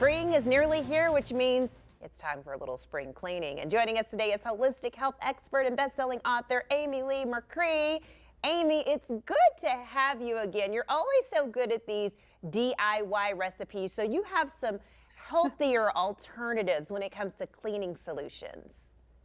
Spring is nearly here, which means it's time for a little spring cleaning. And joining us today is holistic health expert and best-selling author Amy Lee McCree. Amy, it's good to have you again. You're always so good at these DIY recipes, so you have some healthier alternatives when it comes to cleaning solutions.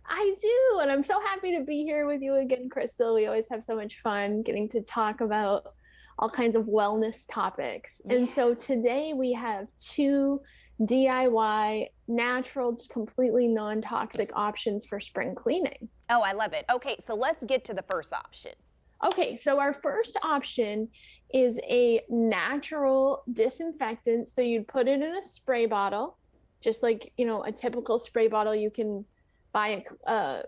I do, and I'm so happy to be here with you again, Crystal. We always have so much fun getting to talk about all kinds of wellness topics. Yeah. And so today we have two DIY, natural, completely non-toxic options for spring cleaning. Oh, I love it. Okay, so let's get to the first option. Okay, so our first option is a natural disinfectant. So you'd put it in a spray bottle, just like, a typical spray bottle. You can buy a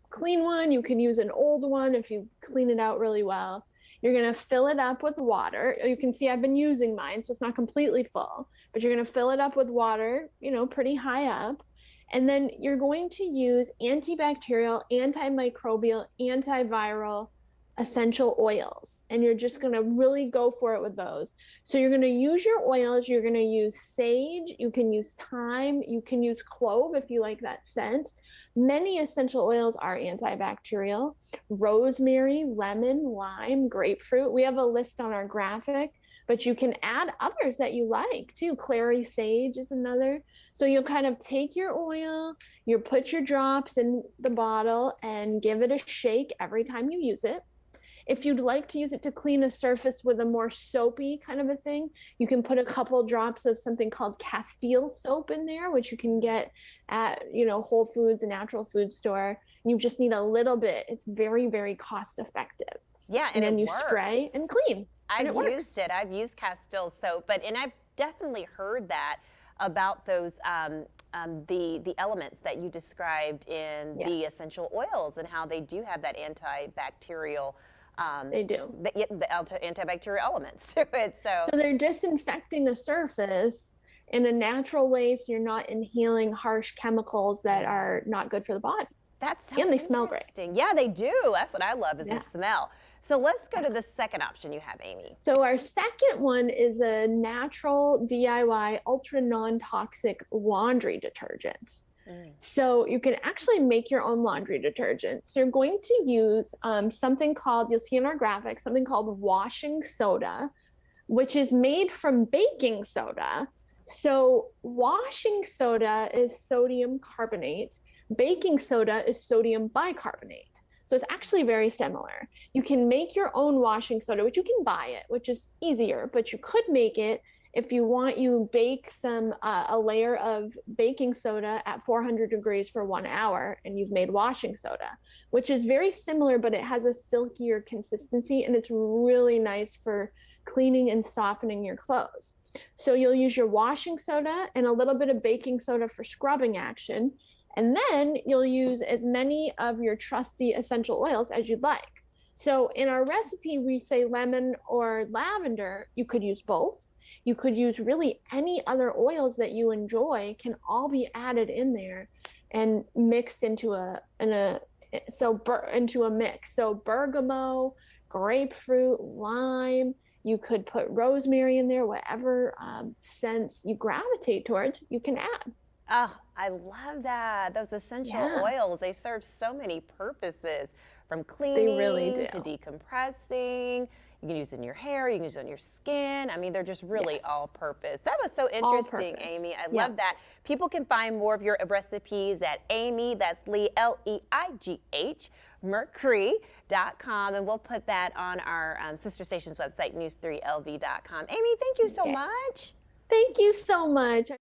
clean one. You can use an old one if you clean it out really well. You're going to fill it up with water. You can see I've been using mine, so it's not completely full, but you're going to fill it up with water, pretty high up. And then you're going to use antibacterial, antimicrobial, antiviral essential oils, and you're just going to really go for it with those. So you're going to use your oils. You're going to use sage, you can use thyme, you can use clove if you like that scent. Many essential oils are antibacterial: rosemary, lemon, lime, grapefruit. We have a list on our graphic, but you can add others that you like too. Clary sage is another. So you'll kind of take your oil, you put your drops in the bottle and give it a shake every time you use it. If you'd like to use it to clean a surface with a more soapy kind of a thing, you can put a couple drops of something called Castile soap in there, which you can get at, Whole Foods, a natural food store. You just need a little bit. It's very, very cost effective. Yeah, and then you works. Spray and clean. I've used it. I've used Castile soap, and I've definitely heard that about those the elements that you described in the essential oils and how they do have that antibacterial. They do. The antibacterial elements to it. So they're disinfecting the surface in a natural way, so you're not inhaling harsh chemicals that are not good for the body. That's so and they smell great. Yeah, they do. That's what I love is the smell. So let's go to the second option you have, Amy. So our second one is a natural DIY ultra non-toxic laundry detergent. So you can actually make your own laundry detergent. So you're going to use something called, you'll see in our graphic, something called washing soda, which is made from baking soda. So washing soda is sodium carbonate. Baking soda is sodium bicarbonate. So it's actually very similar. You can make your own washing soda, which you can buy it, which is easier, but you could make it if you want. You bake a layer of baking soda at 400 degrees for 1 hour, and you've made washing soda, which is very similar, but it has a silkier consistency, and it's really nice for cleaning and softening your clothes. So you'll use your washing soda and a little bit of baking soda for scrubbing action. And then you'll use as many of your trusty essential oils as you'd like. So in our recipe, we say lemon or lavender. You could use both. You could use really any other oils that you enjoy, can all be added in there and mixed into a mix. So bergamot, grapefruit, lime. You could put rosemary in there, whatever scents you gravitate towards, you can add. Oh, I love that. Those essential oils, they serve so many purposes, from cleaning to decompressing. You can use it in your hair, you can use it on your skin. I mean, they're just really all purpose. That was so interesting, Amy. I love that. People can find more of your recipes at Amy, that's Lee, Leigh, McCree.com, and we'll put that on our sister station's website, news3lv.com. Amy, thank you so much. Thank you so much.